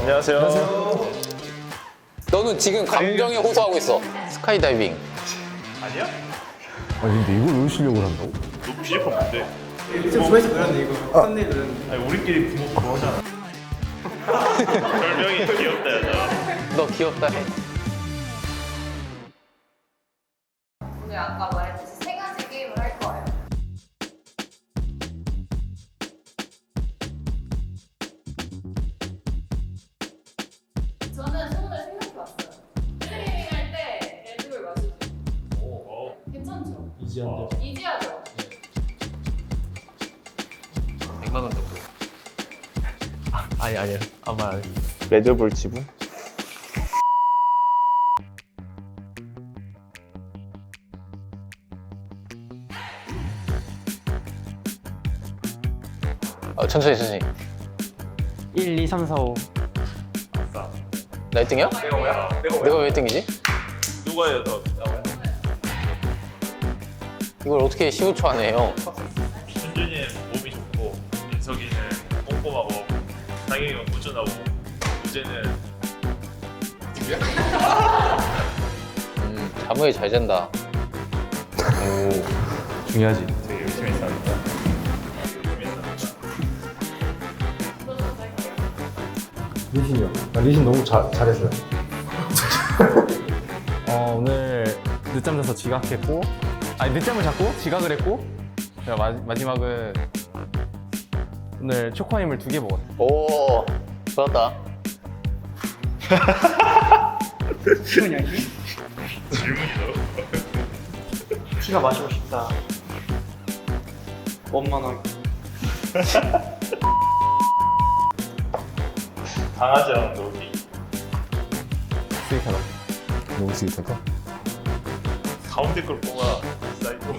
안녕하세요. 너는 지금 감정에 호소하고 있어. 스카이다이빙. 아니야? 아니 근데 이걸 왜 실력을 한다고? 너 뮤지컬 뭔데? 진짜 좋아해서 그러는데 이거 썸네일은 아니 우리끼리 부모 하잖아. 별명이 귀엽다 여자. 너 귀엽다 해. 오늘 아까 말했듯이 세 가지 게임을 할 거예요. 저는 소문을 생각해봤어요. 트레이닝 할 때 레드불 마시죠. 오. 괜찮죠? 이지한데. 이지하죠? 100만 원 정도. 아니에요. 아무 말 안 해. 레드불 지분? 천천히. 1, 2, 3, 4, 5 아싸. 나 1등이야? 내가 뭐야? 내가 왜 1등이지? 누가 해요 더? 이걸 어떻게 15초 안에 해요? 준준이는 몸이 좋고 민석이는 꼼꼼하고 상영이는 꾸준하고 우재는 잠을 잘 잔다. 중요하지. 되게 열심히 싸는다. 열심히 싸는다. 리신이요. 나 리신 너무 잘했어요. 오늘 늦잠 자서 지각했고, 아니 늦잠을 잤고 지각을 했고, 제가 마지막은 오늘 초코아임을 2개 먹었어요. 오, 좋았다. 시원하기? 질문이죠. 티가 마시고 싶다 원만하게 강아지랑 놀기. 스윗하다. 너무 스윗하다. 가운데 걸 뽑아. 사이코.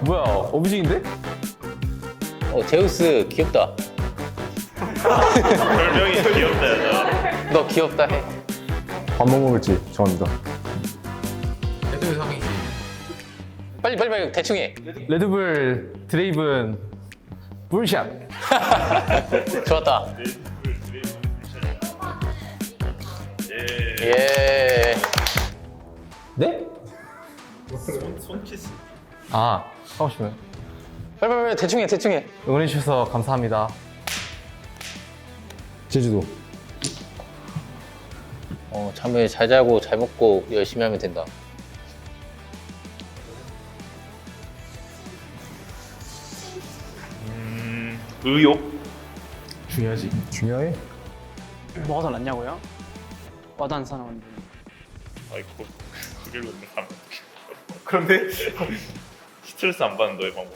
뭐야? 어뷰징인데? 제우스 귀엽다. 별명이 귀엽다 여자. 너 귀엽다 해. 밥 뭐 먹을지 정합니다. 빨리 대충 해. 레드불 드레이븐 불샷. 좋았다. 레드불 드레이븐 예. 예. 네? 손키스. 아 하고 싶네. 빨리 대충 해. 응원해 주셔서 감사합니다. 제주도. 잠을 잘 자고 잘 먹고 열심히 하면 된다. 의욕. 중요하지. 중요해? 뭐가 더 낫냐고요? 와도 안 사나운데 아이고 그게 왜 하면 그런데 스트레스 안 받는 너의 방법.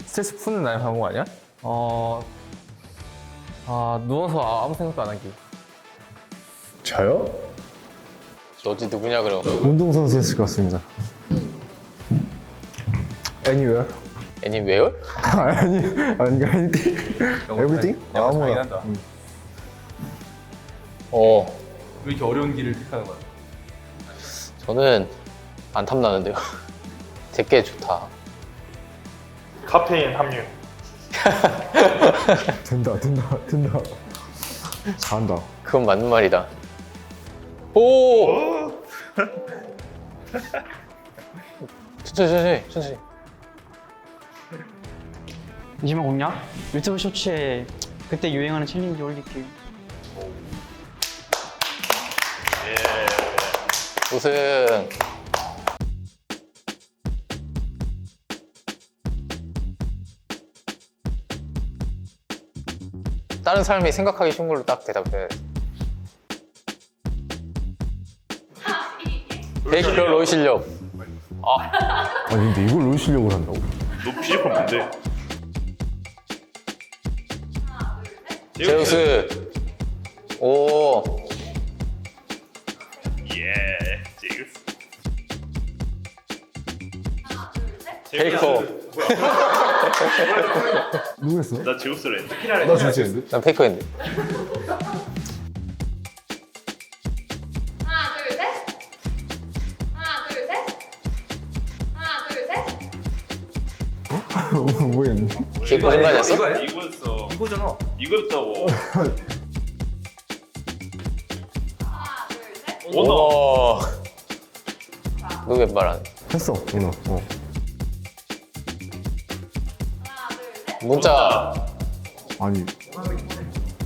스트레스 푸는 나의 방법 아니야? 누워서 아무 생각도 안 하기. 저요? 너지 누구냐 그럼. 운동선수였을 것 같습니다. Anywhere? 애니웨어? 아니, everything? 아무거나. 왜 이렇게 어려운 길을 택하는 거야? 저는 안 탐나는데요. 되게 좋다. 카페인 함유. 된다. 잘한다. 그건 맞는 말이다. 오! 천천히. 마지막 공략? 유튜브 쇼츠에 그때 유행하는 챌린지 올릴게요 예. 우승. 다른 사람이 생각하기 쉬운 걸로 딱 대답해. 100kg 롤 실력. 아니 근데 이걸 롤 실력을 한다고? 너 뮤지컬 뭔데? 제우스. 오. 예. 제우스. 페이커. 누구 했어? 나 제우스를 했는데. 나 진짜 했는데? 난 페이커 했는데. 하나, 둘, 셋. 뭐 했는데? 걔 거짓말 했어? 이거 아니야? 이거였어. 이거잖아. 이거였다고. 오너. 너 왜 말 안 해? 했어, 오늘. 하나, 둘, 셋. 문자. 아니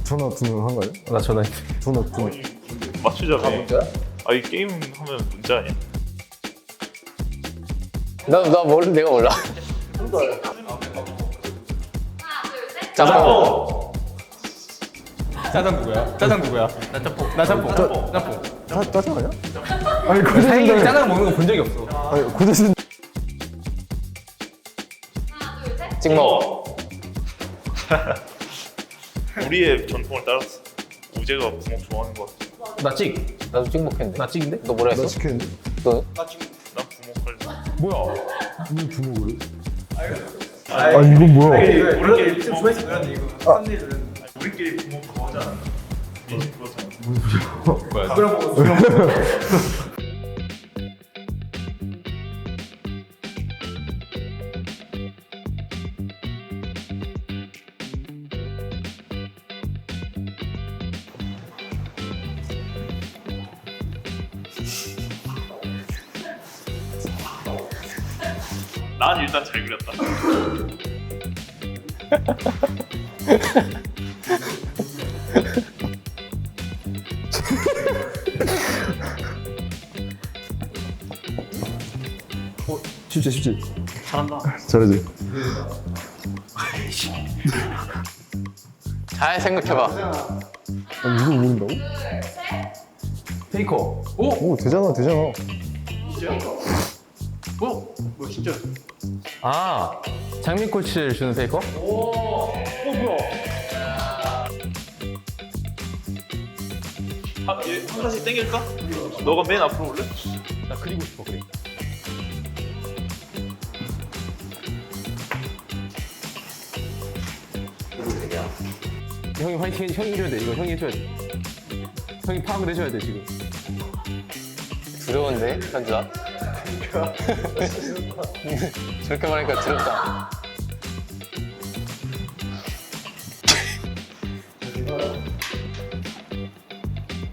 전화 두 명 한 거예요? 나 전화했지. 전화 두 명. 맞추자며. 아, 이 게임 하면 문제 아니야? 나 몰라. 내가 몰라. 하나, 둘, 셋. 잠깐만. 짜장 누구야? 짜장 누구야? 나 짬뽕. 짬뽕. 짜장 아니야? 아니 고대신 사장님이 짜장 먹는 거 본 적이 없어. 아니 고대신 하나, 둘, 셋. 찍먹. 우리의 전통을 따랐어. 우재가 부먹 좋아하는 거 같아. 나 찍. 나도 찍먹했는데. 나 찍인데? 너 뭐라 나 했어? 시켰는데 너는? 난 부먹 할래. 뭐야? 왜 부모를? 아 이건 뭐야? 우리끼리 부먹 우리끼리 부먹 그거 하지 않았나? 민식 그거잖아. 난 일단 잘 그렸다. 쉽지 잘한다. 잘하지. 잘 생각해봐. 아니 이거 모른다고? 둘, 셋. 페이커. 오 되잖아. 아, 장민 코치를 주는 페이커? 한 가지 땡길까? 너가 맨 앞으로 올래? 나 그리고 싶어, 그래. 형이 화이팅, 형이 해줘야 돼. 이거 형이 해줘야 돼. 형이 파악을 해줘야 돼, 지금. 두려운데, 현주야? 저렇게 말하니까 두렵다.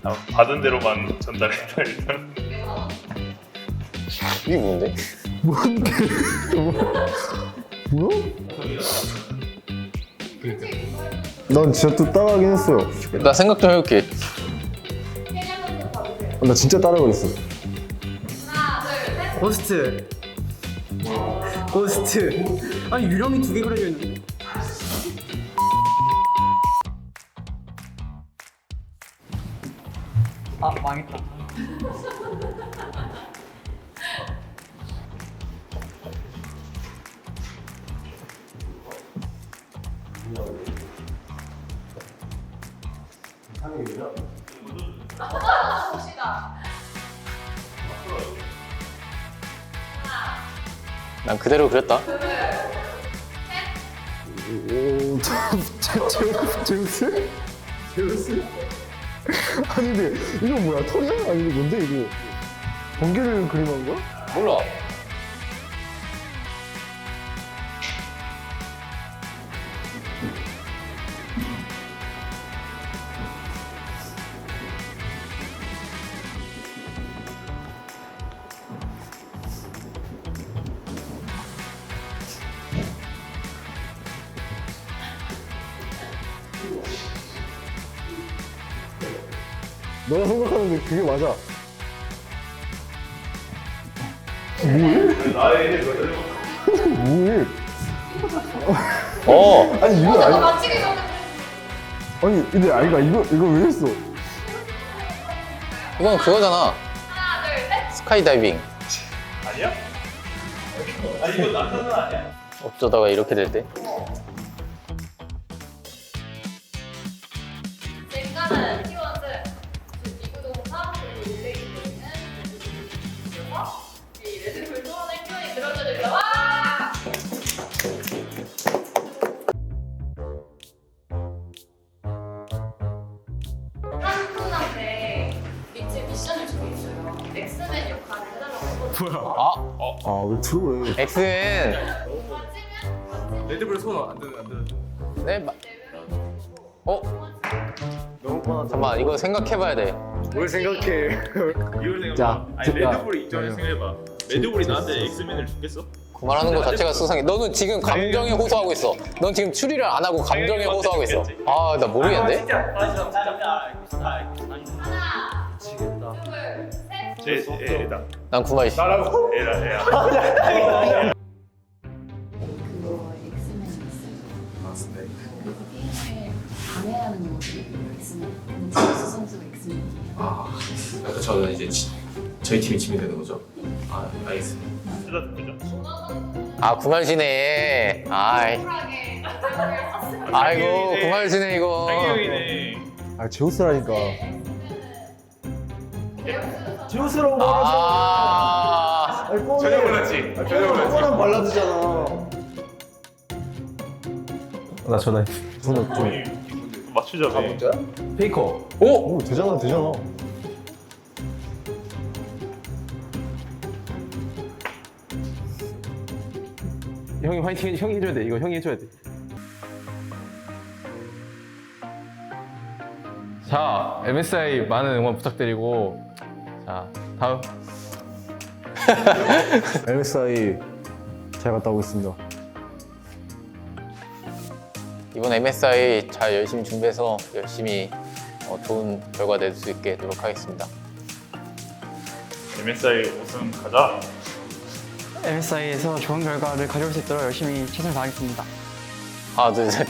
아, 받은 대로만 전달했다 일단. 이게 뭔데? 뭐야? 난 진짜 또 따라하긴 했어요. 나 생각 좀 해볼게. 캐리어는 봐보세요. 나 진짜 따라버렸어. 하나, 둘, 셋. 고스트. 고스트. 아니 유령이 두 개 그려져 있는데. 아 망했다. 봅시다. 난 그대로 그렸다. 오 제우스? 제우스? 아니 근데 이거 뭐야? 털이야? 아니 이거 뭔데 이거? 번개를 그림한 거야? 몰라. 너가 생각하는 게 그게 맞아. 뭐해? 아니 이거 아니 맞히기 전에 아니 근데 아이가 이거 왜 했어? 이건 그거잖아. 하나, 둘, 셋. 스카이다이빙. 아니야? 아니 이거 남자는 아니야? 어쩌다가 이렇게 될 때. 젠가는 키워드 비구동사 그리고 릴레이는 그래서 이 레드불 소원의 표현이 들어져집니다. 와! 한 분한테 미션을 주고 있어요. 엑스맨 역할을 해달라고 했거든요. 아왜 들어해? 엑스는 맞으면 레드불 손 안 되는. 네, 어? 너무 잠깐만 이거 생각해봐야 돼. 뭘 생각해? 이걸 자, 생각해봐. 아니 레드불 입장에서 생각해봐. 레드불이 나한테 엑스맨을 주겠어? 그만하는 거 자체가 수상해. 너는 지금 감정에 호소하고 있어. 넌 지금 추리를 안 하고 감정에 호소하고 있어. 아 나 모르겠는데? 하나, 둘, 셋. 에다. 난 구마이 씨. 나라고? 에라. 그거 엑스맨이 있어요. 그리고 게임을 방해하는 모습이 엑스맨. 근데 제우스 선수가 엑스맨이에요. 그러니까 저는 이제 저희 팀이 지면 되는 거죠. 아 알겠습니다. 에다 듣죠? 아 구만시네. 아이. 쿨하게 아이고 구만시네 이거. 상경이네. 아 제우스라니까. 제우스는 제우스라고 말하자. 아. 아니 뻔해. 전혀 몰랐지. 전혀 몰랐지. 뻔한 발라드잖아. 나 전화해. 저는 좀. 맞추자. 페이커. 오 되잖아. 형이 화이팅 형이 해줘야 돼. 이거 형이 해줘야 돼. 자, MSI 많은 응원 부탁드리고 자 다음 MSI 잘 갔다 오겠습니다. 이번 MSI 잘 열심히 준비해서 열심히 좋은 결과 낼 수 있게 노력하겠습니다. MSI 우승 가자. MSI에서 좋은 결과를 가져올 수 있도록 열심히 최선을 다하겠습니다. 하나 둘 셋.